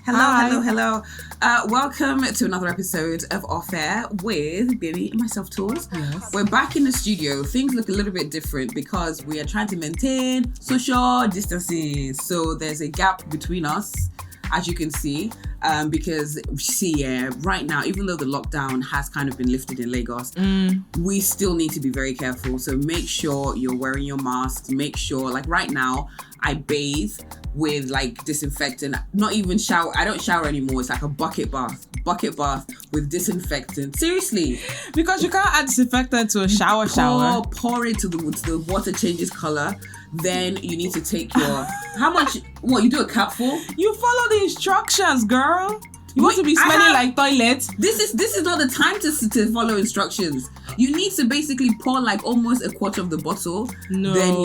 Hello. Welcome to another episode of OffAir with Gbemi and myself, Toolz. Yes. We're back in the studio. Things look a little bit different because we are trying to maintain social distancing. So there's a gap between us, as you can see, because right now, even though the lockdown has kind of been lifted in Lagos, we still need to be very careful. So make sure you're wearing your mask. Make sure, like right now, I bathe with like disinfectant. Not even shower. I don't shower anymore. It's like a bucket bath with disinfectant. Seriously, because you can't add disinfectant to a shower. Pour it to the water changes color. Then you need to take your how much? What you do a capful? You follow the instructions, girl. You want to be smelling like toilet? This is not the time to follow instructions. You need to basically pour like almost a quarter of the bottle. No. Then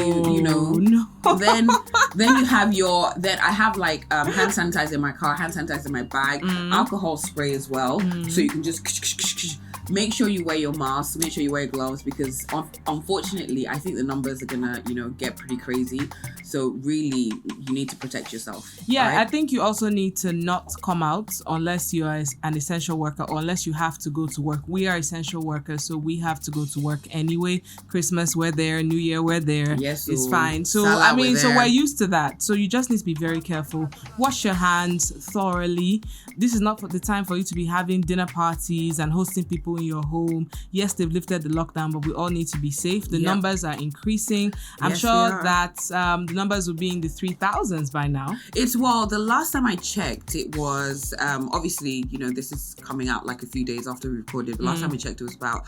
Then you have then I have like hand sanitizer in my car, hand sanitizer in my bag, alcohol spray as well. So you can just make sure you wear your mask, make sure you wear gloves, because unfortunately I think the numbers are gonna get pretty crazy. So really you need to protect yourself. Yeah, right? I think you also need to not come out unless you are an essential worker or unless you have to go to work. We are essential workers, so we have to go to work anyway. Christmas we're there, New Year we're there. Yes, it's fine. So Salah, so we're used to that. So you just need to be very careful. Wash your hands thoroughly. This is not the time for you to be having dinner parties and hosting people in your home. Yes, they've lifted the lockdown, but we all need to be safe. The numbers are increasing. I'm sure that the numbers will be in the 3,000s by now. The last time I checked, it was obviously this is coming out like a few days after we recorded. The last time I checked, it was about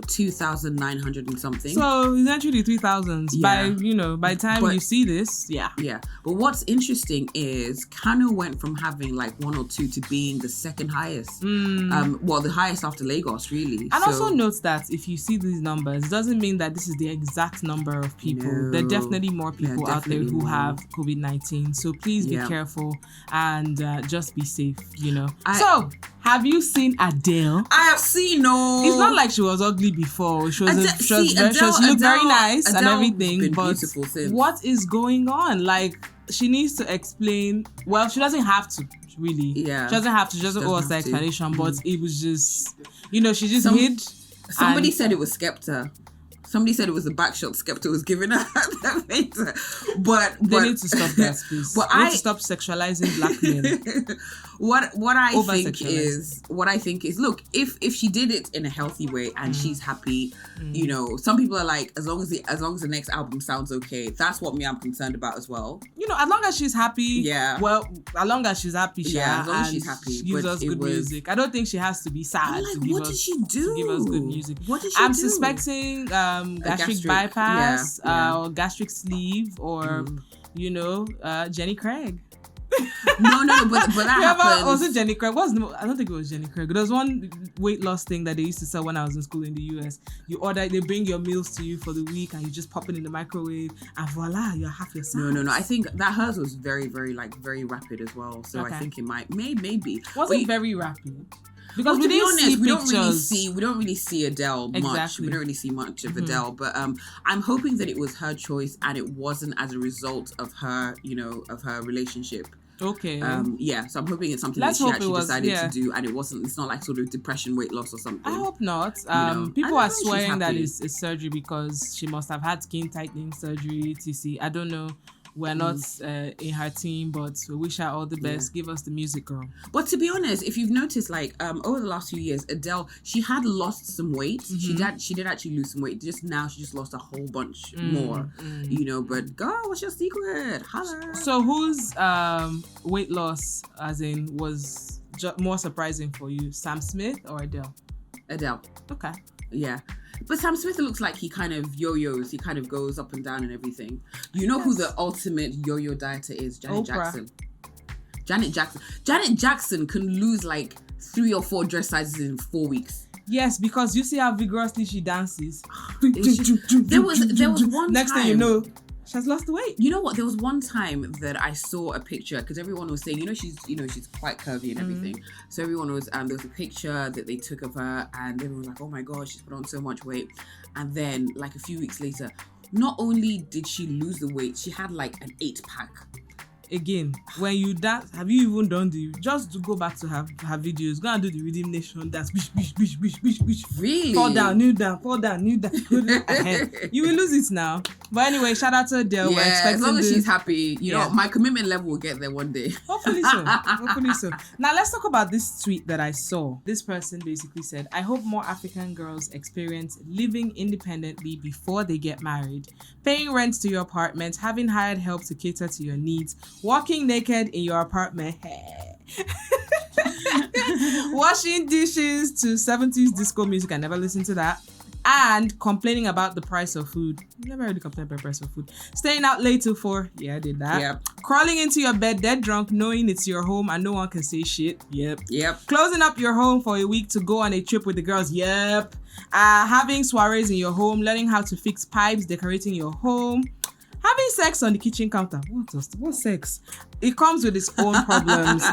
2,900 and something. So it's actually 3,000s by the time you see this. Yeah. But what's interesting is Kano went from having like 1 or 2 to being the second highest. The highest after Lagos, really. And also note that if you see these numbers, it doesn't mean that this is the exact number of people. No. There are definitely more people out there who have COVID-19. So please be careful and just be safe, So, have you seen Adele? I have seen, no. It's not like she was ugly before. She looked very nice Adele and everything. Been but beautiful since. What is going on? Like, she needs to explain. Well, she doesn't have to. Really, she doesn't have to. She doesn't owe us the explanation, but it was just, she just hid. Somebody said it was Skepta. Somebody said it was a backshot Skepta was giving her. But they need to stop that, please. But they need to stop sexualizing black men. What I think is, look, if she did it in a healthy way and she's happy, some people are like, as long as the next album sounds okay, that's what I'm concerned about as well. As long as she's happy. Yeah. Well, as long as she's happy, as long as she's happy, she gives us good music. I don't think she has to be sad to give us good music. What did she do? I'm suspecting gastric bypass, or gastric sleeve, or Jenny Craig. No, but that happened. Was it Jenny Craig? I don't think it was Jenny Craig. There was one weight loss thing that they used to sell when I was in school in the US. They bring your meals to you for the week and you just pop it in the microwave and voila, you're half your size. No. I think that hers was very, very very rapid as well. So I think it might maybe. Was it very rapid? Because to be honest, we don't really see Adele much. Exactly. We don't really see much of Adele, but I'm hoping that it was her choice and it wasn't as a result of her, of her relationship. Okay. So I'm hoping it's something that she actually decided to do, and it's not like sort of depression, weight loss or something. I hope not. People are swearing that it's surgery because she must have had skin tightening surgery, etc. I don't know. We're not in her team, but we wish her all the best. Give us the music, girl. But to be honest, if you've noticed, like over the last few years, Adele, she had lost some weight. She did actually lose some weight. Just now, she just lost a whole bunch more. But girl, what's your secret? Holla. So whose weight loss, as in, was more surprising for you, Sam Smith or Adele? Adele. Okay. Yeah. But Sam Smith looks like he kind of yo-yos. He kind of goes up and down and everything. Who the ultimate yo-yo dieter is? Janet Jackson. Janet Jackson can lose like 3 or 4 dress sizes in 4 weeks. Yes, because you see how vigorously she dances. There was one Next time. thing you know, she has lost the weight. You know what? There was one time that I saw a picture because everyone was saying, she's quite curvy and everything. So everyone was, there was a picture that they took of her and everyone was like, oh my God, she's put on so much weight. And then like a few weeks later, not only did she lose the weight, she had like an 8-pack. again, when you dance, have you even done just to go back to her videos, go and do the Rhythm Nation dance, bish. Really? Fall down, kneel down. You will lose it now. But anyway, shout out to Adele. Yeah, We're expecting as long as this. she's happy, you know, my commitment level will get there one day. Hopefully so. Now let's talk about this tweet that I saw. This person basically said, I hope more African girls experience living independently before they get married, paying rent to your apartment, having hired help to cater to your needs, walking naked in your apartment, washing dishes to 70s disco music. I never listened to that. And complaining about the price of food. Never really complained about the price of food. Staying out late till 4. Yeah, I did that. Yep. Crawling into your bed dead drunk, knowing it's your home and no one can say shit. Yep. Closing up your home for a week to go on a trip with the girls. Yep. Having soirees in your home, learning how to fix pipes, decorating your home. Having sex on the kitchen counter. What sex? It comes with its own problems.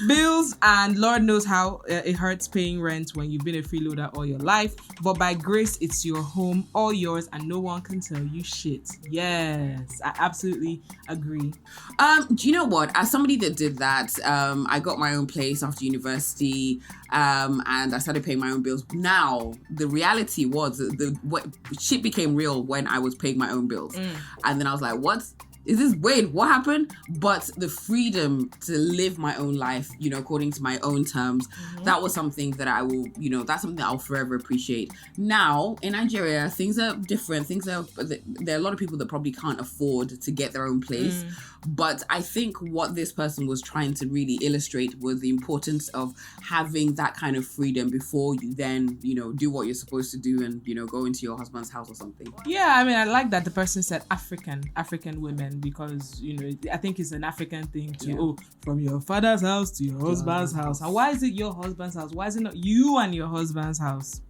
Bills, and Lord knows how it hurts paying rent when you've been a freeloader all your life. But by grace, it's your home, all yours, and no one can tell you shit. Yes, I absolutely agree. Do you know what? As somebody that did that, I got my own place after university, and I started paying my own bills. Now, the reality was what shit became real when I was paying my own bills. And then I was like, what? What happened? But the freedom to live my own life, you know, according to my own terms, that was something that I will, you know, that's something that I'll forever appreciate. Now, in Nigeria, things are different. There are a lot of people that probably can't afford to get their own place. But I think what this person was trying to really illustrate was the importance of having that kind of freedom before you then, you know, do what you're supposed to do and, you know, go into your husband's house or something. Yeah, I mean, I like that the person said African women, because, you know, I think it's an African thing to, from your father's house to your husband's house. And why is it your husband's house? Why is it not you and your husband's house?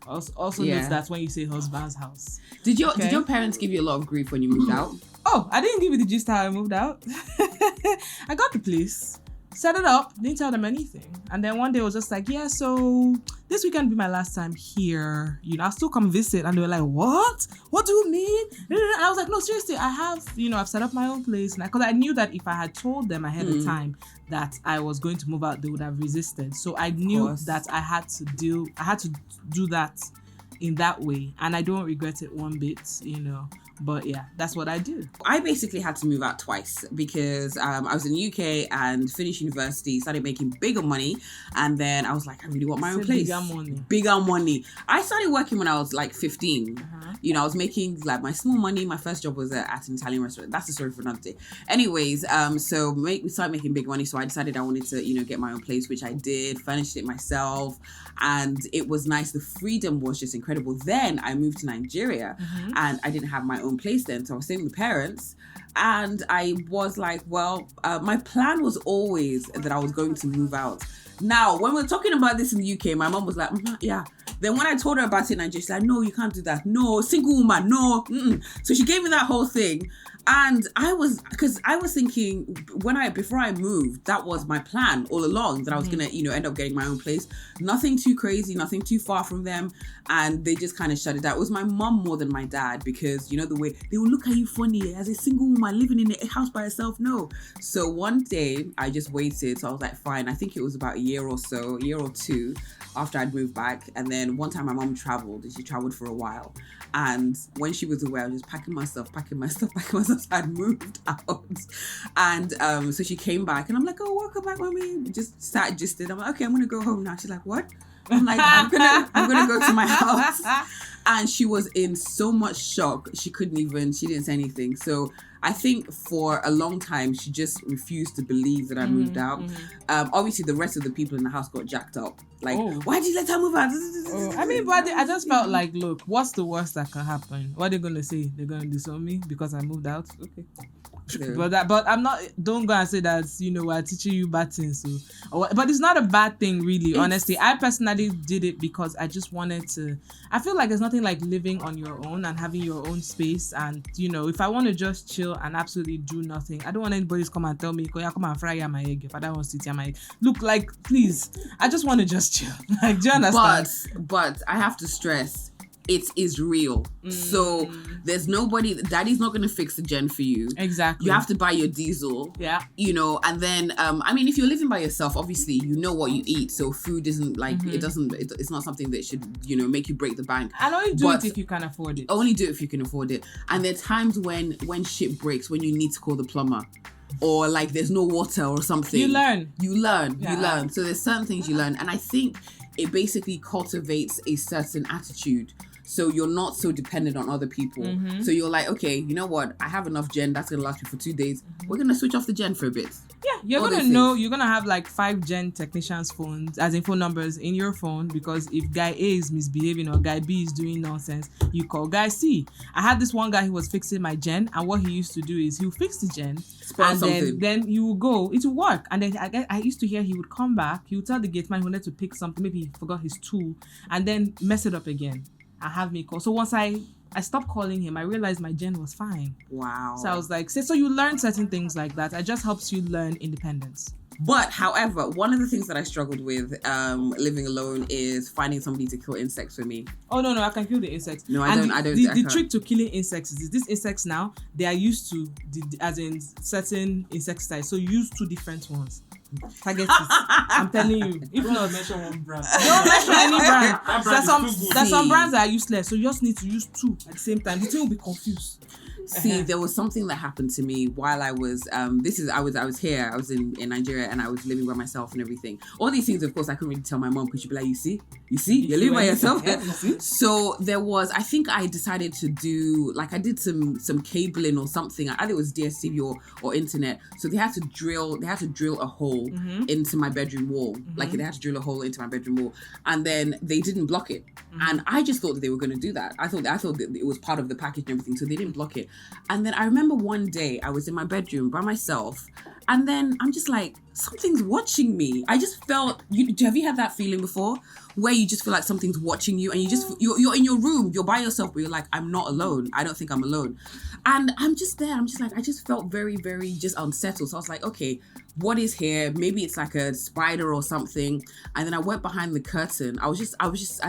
Also note that when you say husband's house. Did your parents give you a lot of grief when you moved out? Oh, I didn't give you the gist how I moved out. I got the place, set it up, didn't tell them anything. And then one day I was just like, yeah, so this weekend will be my last time here. You know, I'll still come visit. And they were like, what? What do you mean? And I was like, no, seriously, I've set up my own place. Because I knew that if I had told them ahead of time that I was going to move out, they would have resisted. So I knew that I had to do that in that way. And I don't regret it one bit, you know. But yeah, that's what I do. I basically had to move out twice because I was in the UK and finished university, started making bigger money. And then I was like, I really want my own place. Bigger money. I started working when I was like 15. You know, I was making like my small money. My first job was at an Italian restaurant. That's a story for another day. Anyways, we started making big money. So I decided I wanted to, you know, get my own place, which I did, furnished it myself. And it was nice. The freedom was just incredible. Then I moved to Nigeria and I didn't have my own place then, so I was staying with parents, and I was like, well, my plan was always that I was going to move out. Now, when we're talking about this in the UK, my mom was like, yeah. Then when I told her about it in Nigeria, she's like, no, you can't do that. No, single woman, no. So she gave me that whole thing. And I was thinking before I moved, that was my plan all along, that I was going to, you know, end up getting my own place. Nothing too crazy, nothing too far from them. And they just kind of shut it down. It was my mom more than my dad, because, you know, the way they would look at you funny as a single woman living in a house by herself. No. So one day I just waited. So I was like, fine. I think it was about a year or two after I'd moved back. And then one time my mom traveled, and she traveled for a while. And when she was away, I was just packing myself. So I'd moved out. And so she came back, and I'm like, oh, welcome back, mommy. We just started gisting. I'm like, okay, I'm going to go home now. She's like, what? I'm like, I'm gonna go to my house. And she was in so much shock. She didn't say anything. So I think for a long time, she just refused to believe that I moved out. Obviously, the rest of the people in the house got jacked up. Like, why did you let her move out? I mean, but I just felt like, look, what's the worst that can happen? What are they going to say? They're going to disown me because I moved out? Okay. But I'm not, don't go and say that, you know, we're teaching you bad things. So, but it's not a bad thing, really, honestly. I personally did it because I just wanted to, I feel like there's nothing like living on your own and having your own space. And, you know, if I want to just chill and absolutely do nothing, I don't want anybody to come and tell me, come and fry my egg if I don't want to sit my egg. Look, like, please, I just want to just chill. Like, do you understand? But I have to stress, it is real. So there's nobody, daddy's not going to fix the gen for you. Exactly. You have to buy your diesel. Yeah. You know, and then, I mean, if you're living by yourself, obviously, you know what you eat. So food isn't like, it's not something that should, you know, make you break the bank. And only do it if you can afford it. Only do it if you can afford it. And there are times when shit breaks, when you need to call the plumber. Or like there's no water or something. You learn. So there's certain things you learn. And I think it basically cultivates a certain attitude. So you're not so dependent on other people. So you're like, okay, you know what? I have enough gen. That's going to last me for 2 days. We're going to switch off the gen for a bit. Yeah, you're going to know, you're going to have like 5 gen technicians' phones, as in phone numbers in your phone, because if guy A is misbehaving or guy B is doing nonsense, you call guy C. I had this one guy who was fixing my gen, and what he used to do is he would fix the gen, and then he would go, it would work. And then I used to hear he would come back, he would tell the gate man he wanted to pick something, maybe he forgot his tool, and then mess it up again. I have me call. So once I stopped calling him, I realized my gen was fine. Wow. So I was like, so you learn certain things like that. It just helps you learn independence. But however, one of the things that I struggled with living alone is finding somebody to kill insects for me. Oh no, I can kill the insects. No, I don't. The trick to killing insects is these insects now, they are used to as in certain insecticides. So you use 2 different ones. Target it. I'm telling you. If not, mention one brand. Don't mention any brand. There's some brands that are useless, so you just need to use 2 at the same time. The thing will be confused. See, there was something that happened to me while I was I was here. I was in Nigeria, and I was living by myself and everything. All these things, of course, I couldn't really tell my mom, because she'd be like, you see, you're living by yourself. Yeah, you see? So there was, I think I decided to do, like, I did some cabling or something. Either it was DSTV or internet. So they had to drill a hole into my bedroom wall. Like, they had to drill a hole into my bedroom wall, and then they didn't block it. And I just thought that they were going to do that. I thought that it was part of the package and everything, so they didn't block it. And then I remember one day I was in my bedroom by myself, and then I'm just like, something's watching me. I just felt, have you had that feeling before? Where you just feel like something's watching you, and you're in your room, you're by yourself, but you're like, I'm not alone. I don't think I'm alone. And I'm just there. I'm just like, I just felt very, very just unsettled. So I was like, okay, what is here? Maybe it's like a spider or something. And then I went behind the curtain. I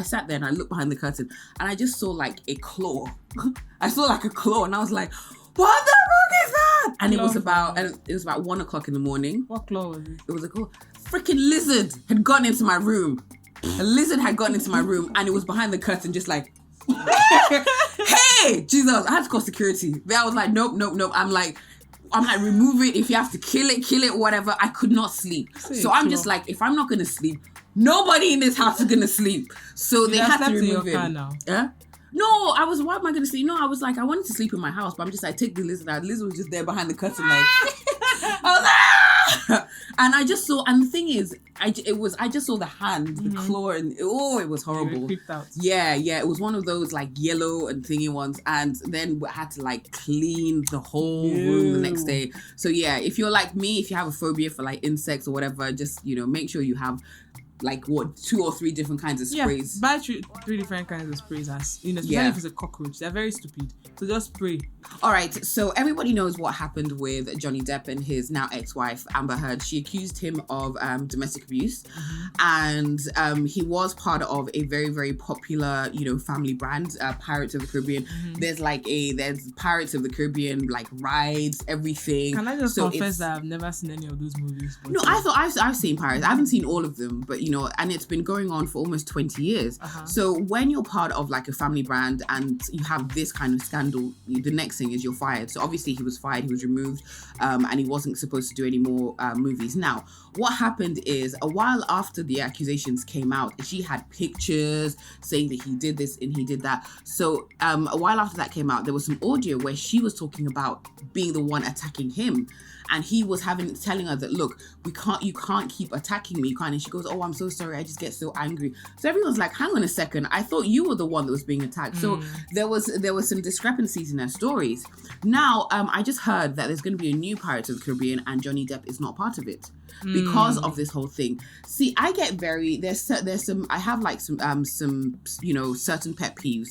sat there and I looked behind the curtain, and I just saw like a claw. I saw like a claw, and I was like, what the fuck is that? And it was about 1 o'clock in the morning. What claw was it? It was a claw. Freaking lizard had gotten into my room. A lizard had gotten into my room, and it was behind the curtain, just like, hey, Jesus! I had to call security. I was like, nope. I'm like, remove it. If you have to kill it, whatever. I could not sleep. So I'm just like, if I'm not gonna sleep, nobody in this house is gonna sleep. So they had to remove it. Yeah. No, why am I going to sleep? No, I was like, I wanted to sleep in my house, but I'm just like, take the lizard out. The lizard was just there behind the curtain, like, I was like, and I just saw, and the thing is, I just saw the hand, the claw, and it was horrible. Creeped out. Yeah, it was one of those like yellow and thingy ones, and then I had to like clean the whole room the next day. So yeah, if you're like me, if you have a phobia for like insects or whatever, just, make sure you have like 2 or 3 different kinds of sprays. Yeah, buy 3 different kinds of sprays, especially if it's a cockroach. They're very stupid. So just spray. All right, so everybody knows what happened with Johnny Depp and his now ex-wife, Amber Heard. She accused him of domestic abuse, and he was part of a very, very popular, family brand, Pirates of the Caribbean. There's Pirates of the Caribbean, like rides, everything. Can I just confess that I've never seen any of those movies? No, I've seen Pirates. I haven't seen all of them, but and it's been going on for almost 20 years. So when you're part of like a family brand and you have this kind of scandal, the next thing is you're fired. So obviously he was fired, he was removed, and he wasn't supposed to do any more movies. Now, what happened is, a while after the accusations came out, she had pictures saying that he did this and he did that. So a while after that came out, there was some audio where she was talking about being the one attacking him. And he was telling her that, look, you can't keep attacking me, and she goes, oh, I'm so sorry, I just get so angry. So everyone's like, hang on a second, I thought you were the one that was being attacked. So there was some discrepancies in their stories. Now, I just heard that there's going to be a new Pirates of the Caribbean, and Johnny Depp is not part of it. because of this whole thing. See, I get there's some I have like some certain pet peeves.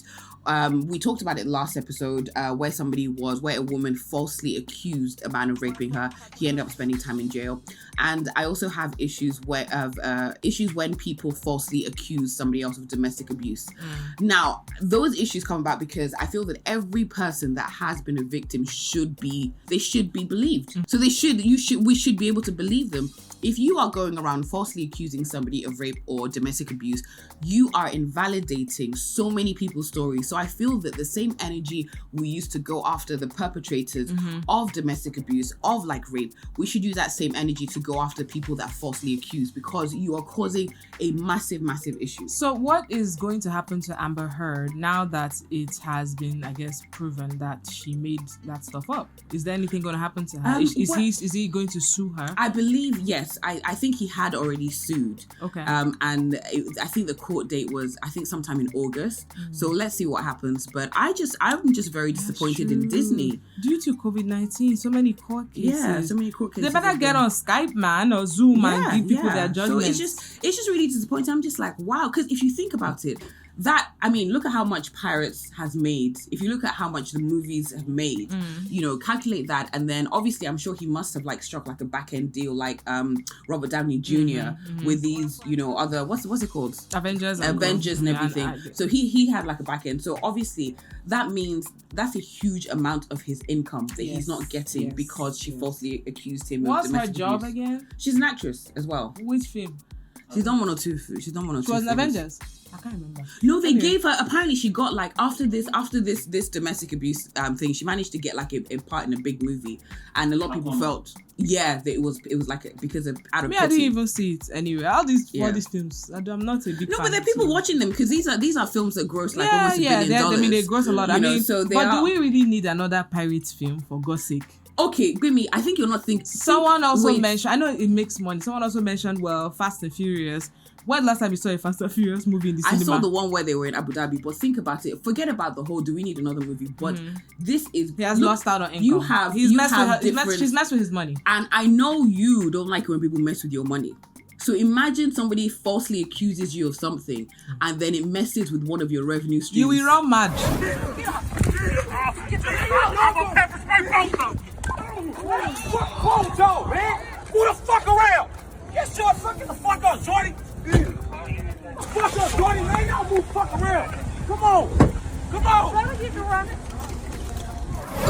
We talked about it last episode where a woman falsely accused a man of raping her. He ended up spending time in jail. And I also have issues when people falsely accuse somebody else of domestic abuse. Now, those issues come about because I feel that every person that has been a victim should be believed. So we should be able to believe them. If you are going around falsely accusing somebody of rape or domestic abuse, you are invalidating so many people's stories. So I feel that the same energy we used to go after the perpetrators of domestic abuse, of like rape, we should use that same energy to go after people that falsely accuse, because you are causing a massive, massive issue. So what is going to happen to Amber Heard now that it has been, I guess, proven that she made that stuff up? Is there anything going to happen to her? Is he going to sue her? I believe, yes. I think he had already sued. Okay. I think the court date was, I think, sometime in August. So let's see what happens. But I'm just very disappointed in Disney. Due to COVID-19, so many court cases. Yeah, so many court cases. They better get on Skype, man, or Zoom and give people their judgment. So it's just really disappointing. I'm just like, wow. Because if you think about it, look at how much Pirates has made. If you look at how much the movies have made, calculate that. And then obviously I'm sure he must have like struck like a back end deal like Robert Downey Jr. with these, other, what's it called? Avengers and everything. So he had like a back end. So obviously that means that's a huge amount of his income that he's not getting because she falsely accused him of domestic abuse. What's her job again? She's an actress as well. Which film? She's done one or two. She was in Avengers. I can't remember. No, they gave her. Apparently, she got like after this domestic abuse thing, she managed to get like a part in a big movie, and a lot of people felt that it was like because of out of. I didn't even see it anyway. All these films, I'm not a big fan. No, but there are people watching them because these are films that gross like almost $1 billion. I mean, they gross a lot. Do we really need another pirates film for God's sake? Okay, Gbemi, I think you're not thinking. Someone also mentioned, I know it makes money. Someone also mentioned, Fast and Furious. When last time you saw a Fast and Furious movie in the cinema? I saw the one where they were in Abu Dhabi, but think about it. Forget about the whole, do we need another movie? But this is... He has lost out on income. She's messed with his money. And I know you don't like when people mess with your money. So imagine somebody falsely accuses you of something and then it messes with one of your revenue streams. You will run mad. Whoa, man! Who the fuck around? Get your fuck the fuck up, shorty! Fuck up, shorty, man! Y'all move fuck around! Come on!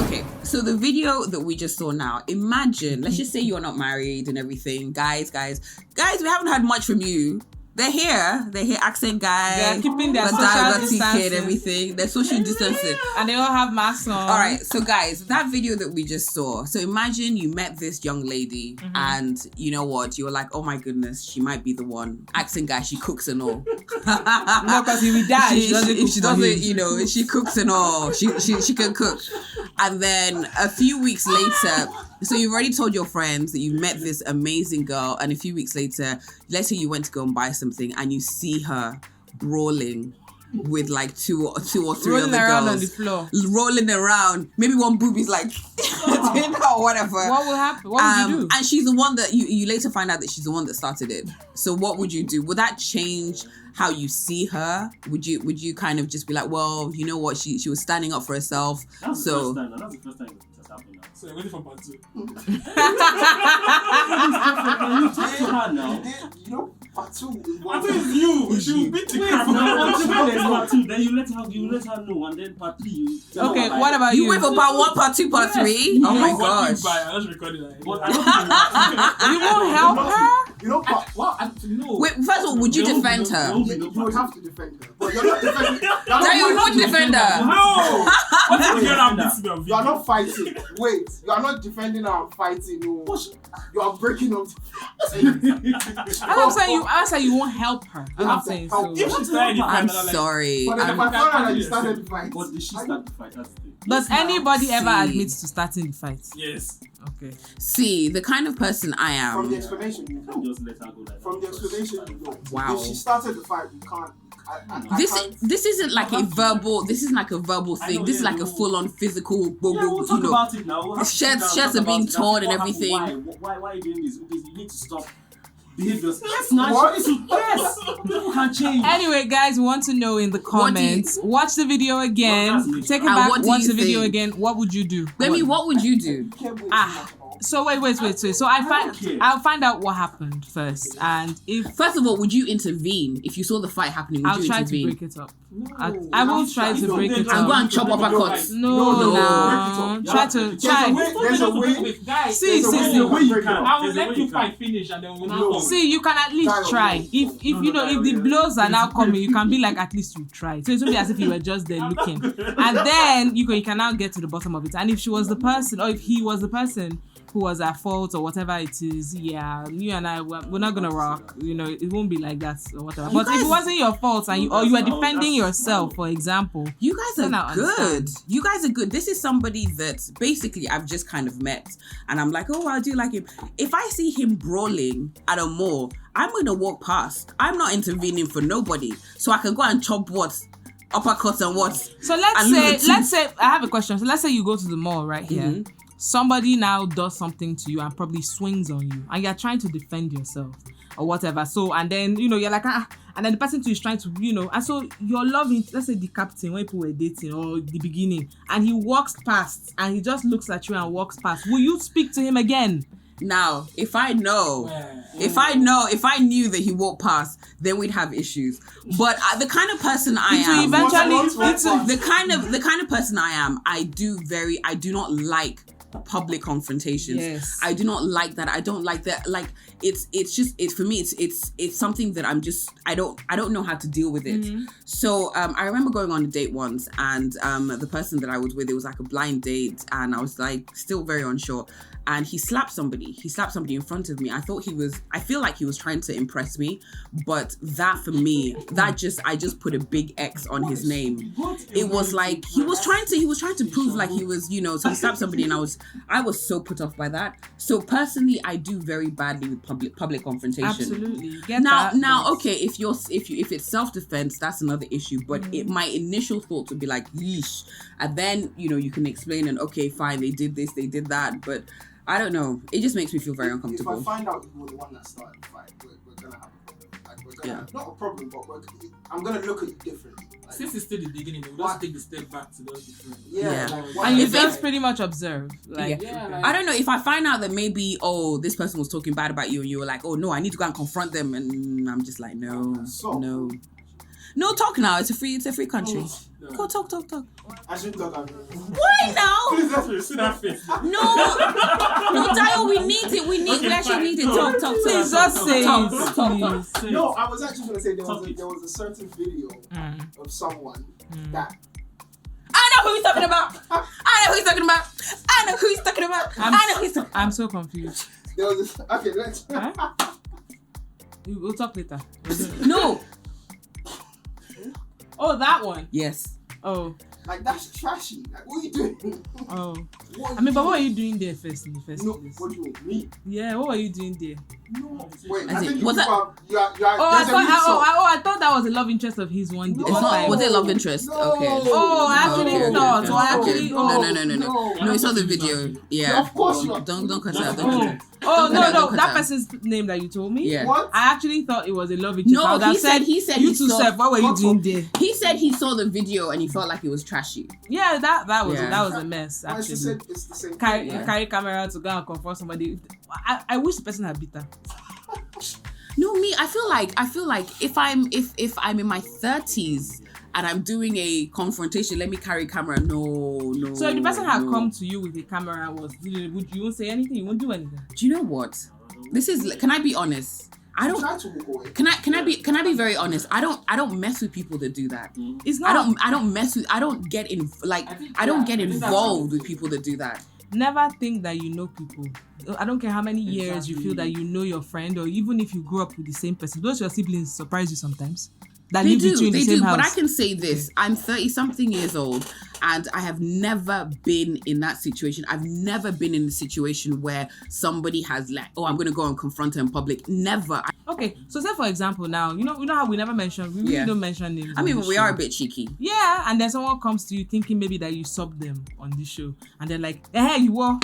Okay, so the video that we just saw now, imagine, let's just say you're not married and everything. Guys, we haven't heard much from you. They're here, accent guy. They're keeping their social distancing and everything. They're social distancing. And they all have masks on. All right, so guys, that video that we just saw. So imagine you met this young lady and you know what? You were like, oh my goodness, she might be the one. Accent guy, she cooks and all. No, because he will die. She cooks and all. She can cook. And then a few weeks later, so you've already told your friends that you met this amazing girl, and a few weeks later, let's say you went to go and buy something and you see her brawling with like two or three rolling other around girls on the floor, rolling around. Maybe one booby's like or whatever. What will happen? What would you do? And she's the one that you later find out that she's the one that started it. So what would you do? Would that change how you see her? Would you kind of just be like, well, you know what, she was standing up for herself. That's the first time it has happened now. So you're waiting for part 2. Part 2 is you. She will beat the crap out of part 2, then you let her know, and then part 3 you. Okay, what about you? You wait for part 1, part 2, part 3? Oh my gosh. I just recorded that. You won't help her? No. Wait, first of all, would you defend her? You would have to defend her. But you're not defending her. You would defend her. No! You are not fighting. Wait, you are not defending her and fighting. No. You are breaking up. I'm saying you won't help her. I'm saying so. If she started the fight, I'm sorry. But if I found out that you started the fight. But did she start the fight? That's the thing. Does anybody ever admit to starting the fight? Yes. Okay. See, the kind of person I am. From the explanation, you can't just let her go like that. From the explanation, you know. Wow. If she started the fight, you can't This isn't like a verbal. This isn't like a verbal thing. This is like a full-on physical. We'll talk about it now. We'll shirts are being torn and everything. Why are you doing this? Okay, you need to stop. Behaviors. Yes, yes. People can change. Anyway, guys, we want to know in the comments. Watch the video again. Take it back. Watch the video again. What would you do? Gbemi, what would you do? So wait. So I'll find out what happened first, and if first of all, would you intervene if you saw the fight happening? Would I'll you try intervene? to break it up. I will try to break it up. And go and chop uppercuts. No. Try. There's a way. Guys, See. I will let you fight finish and then we'll now. See, you can at least try. If the blows are now coming, you can be like, at least you tried. So it won't be as if you were just there looking. And then you can now get to the bottom of it. And if she was the person, or if he was the person who was at fault or whatever it is, yeah, you and I, we're not gonna rock. It won't be like that or whatever. But if it wasn't your fault and you were defending yourself, for example, you guys are good. You guys are good. This is somebody that basically I've just kind of met, and I'm like, oh, I do like him. If I see him brawling at a mall, I'm gonna walk past. I'm not intervening for nobody, so I can go and chop uppercuts and what. So let's say I have a question. So let's say you go to the mall right here. Mm-hmm. Somebody now does something to you and probably swings on you, and you're trying to defend yourself or whatever. So, and then, you're like, and then the person too is trying to, and so you're loving, let's say the captain, when people were dating or the beginning, and he walks past and he just looks at you and walks past. Will you speak to him again? Now, if I knew that he walked past, then we'd have issues. But the kind of person I am, the kind of person I am, I do not like public confrontations. Yes. I do not like that. I don't like that. Like it's for me it's something that I don't know how to deal with it. Mm-hmm. So I remember going on a date once, and the person that I was with, it was like a blind date, and I was like still very unsure. And he slapped somebody in front of me. I feel like he was trying to impress me, but that for me, I just put a big X on his name. It was like he was trying to prove like he was, so he slapped somebody, and I was so put off by that. So personally, I do very badly with public confrontation. Absolutely. Now, okay, if it's self-defense, that's another issue. But my initial thoughts would be like, yeesh. And then, you can explain and okay, fine, they did this, they did that, but I don't know. It just makes me feel very uncomfortable. If I find out you were the one that started the fight, we're gonna have a problem. Like we're gonna have, not a problem, but I'm gonna look at you differently. Like, since it's still the beginning, we'll just take the step back to those different. And you just pretty much observe. Like, I don't know, if I find out that maybe, this person was talking bad about you, and you were like, oh no, I need to go and confront them, and I'm just like, no. No, talk now. It's a free country. Go talk. I shouldn't talk. Why now? Please let me see that face. No, Dayo, we actually need it. Talk. Please just say talk. No, I was actually gonna say there was a certain video of someone that. I know who he's talking about. I'm so confused. There was this, okay, let's. We'll talk later. No. Oh, that one? Yes. Oh. Like, that's trashy. Like, what are you doing? Oh. But what were you doing there first in the first place? What do you mean? Me? Yeah, what were you doing there? No. Wait, I think was that? I thought that was a love interest of his one day. It's not. Was it love interest? No. Okay. Oh, I actually thought. Okay. So I actually. No, it's not the video. Yeah. Of course you are. Don't cut it out. No, that person's name that you told me. Yeah. What? I actually thought it was a love interest. No, he said you two said, what were you doing there? He said he saw the video and he felt like it was trashy. Yeah, that was a mess. Actually, Actually, it's the same carry camera to go and confront somebody. I wish the person had beat her. No, me. I feel like if I'm in my 30s and I'm doing a confrontation, let me carry camera. No. So if the person had come to you with a camera, would you won't say anything? You won't do anything. Do you know what? This is. Can I be honest? I don't. Try to walk away. Can I be very honest? I don't mess with people that do that. It's not. I don't get involved with people that do that. Never think that you know people. I don't care how many years you feel that you know your friend, or even if you grew up with the same person. Those your siblings surprise you sometimes. that live with you in the same house. But I can say this: I'm 30-something years old, and I have never been in that situation. I've never been in a situation where somebody has like, oh, I'm going to go and confront her in public. Never. Okay, so say for example now, you know how we never mention, we really don't mention names. I mean, we are a bit cheeky. Yeah, and then someone comes to you thinking maybe that you subbed them on this show, and they're like, hey, you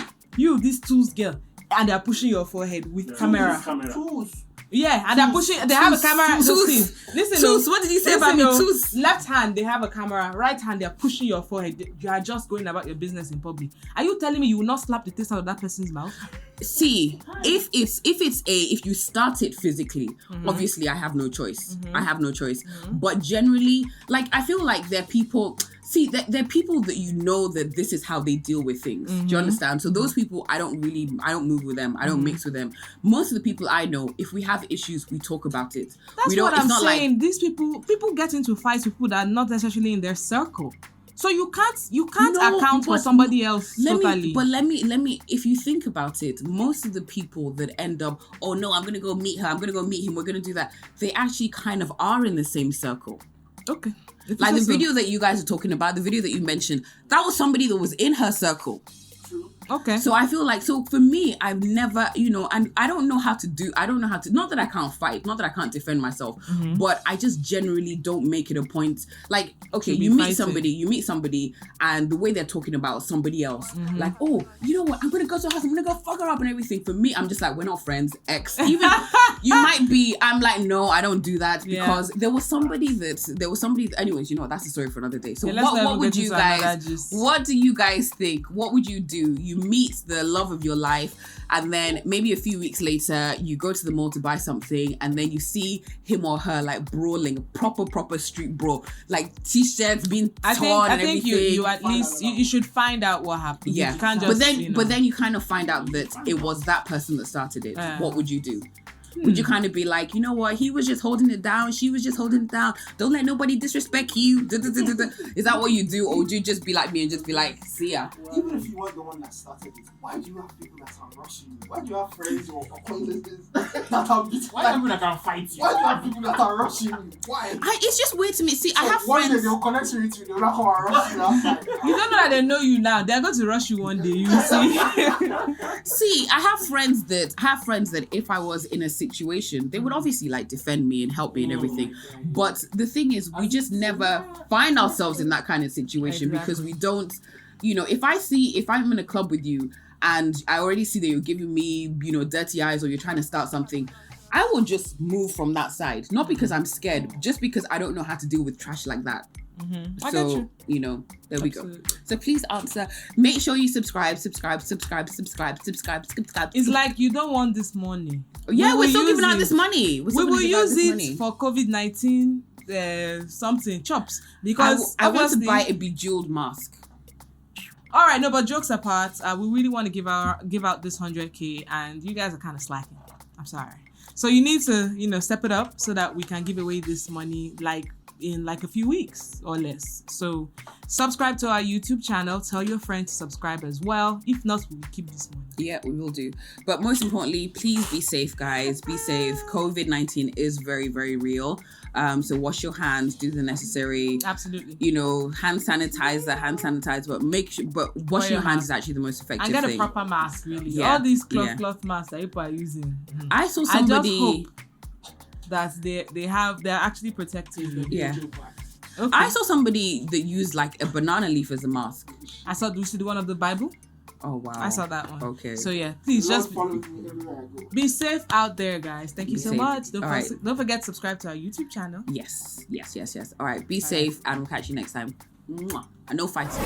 this Toolz girl, and they're pushing your forehead with camera. Toolz. Yeah, and they're pushing. They have a camera. Listen, Toolz, what did you say about me? Toolz. Left hand, they have a camera. Right hand, they're pushing your forehead. You are just going about your business in public. Are you telling me you will not slap the taste out of that person's mouth? See, if you start it physically, obviously I have no choice. I have no choice. But generally, like, I feel like there are people. See, there are people that you know that this is how they deal with things. Do you understand? So those people, I don't move with them. I don't mix with them. Most of the people I know, if we have issues, we talk about it. That's what I'm saying. Like, these people get into fights with people that are not necessarily in their circle. So you can't account for somebody else totally. Let me. If you think about it, most of the people that end up, oh no, I'm gonna go meet her. I'm gonna go meet him. We're gonna do that. They actually kind of are in the same circle. Okay. Like the video that you guys are talking about, the video that you mentioned, that was somebody that was in her circle. Okay. So I feel like, so for me, I've never, and I don't know how to, not that I can't fight, not that I can't defend myself, but I just generally don't make it a point. Like, okay, you meet somebody and the way they're talking about somebody else, like, oh, you know what, I'm going to go to her house, I'm going to go fuck her up and everything. For me, I'm just like, we're not friends, X. Even, you might be, I'm like, no, I don't do that because there was somebody, anyways, that's a story for another day. So what would you guys, what do you guys think? What would you do? You meet the love of your life, and then maybe a few weeks later you go to the mall to buy something, and then you see him or her like brawling, proper street brawl, like t-shirts being torn and everything. I think you at least you should find out what happened. Yeah, you can't just, but then you kind of find out that it was that person that started it. What would you do? Would you kind of be like, you know what, he was just holding it down, she was just holding it down, don't let nobody disrespect you, Is that what you do? Or would you just be like me and just be like, see ya? Even if you weren't the one that started it, why do you have people that are rushing you? Why do you have friends or acquaintances that are why do people that can fight you? Why do you have people that are rushing you? Why? It's just weird to me. See, so I have one friends. Day they'll connect you with you, they'll not come and rush you outside. You don't know that they know you now. They're going to rush you one day, you see. See, I have friends that if I was in a situation, they would obviously like defend me and help me and everything. But the thing is, we just never find ourselves in that kind of situation because we don't, if I'm in a club with you and I already see that you're giving me, dirty eyes or you're trying to start something, I will just move from that side. Not because I'm scared, just because I don't know how to deal with trash like that. I get you. There we go. So please answer. Make sure you subscribe. It's like you don't want this money. Yeah, we're still giving out this money. We will use it for COVID-19 something chops because I want to buy a bejeweled mask. All right, no, but jokes apart, we really want to give out this 100K, and you guys are kind of slacking. I'm sorry. So you need to step it up so that we can give away this money in a few weeks or less. So subscribe to our YouTube channel. Tell your friends to subscribe as well. If not, we will keep this money. Yeah, we will do. But most importantly, please be safe, guys. Be safe. COVID-19 is very, very real. So wash your hands, do the necessary. Absolutely. Hand sanitizer, but washing your hands is actually the most effective thing. And get a proper mask, really. Yeah. All these cloth masks that people are using. I saw somebody. I just hope that they're actually protective. Yeah. Okay. I saw somebody that used like a banana leaf as a mask. I saw. Do you see the one of the Bible? Oh wow. I saw that one. Okay. So yeah, please just be safe out there, guys. Thank you so much. Don't forget to subscribe to our YouTube channel. Yes. All right. Be safe, and we'll catch you next time. Mwah. And no fighting.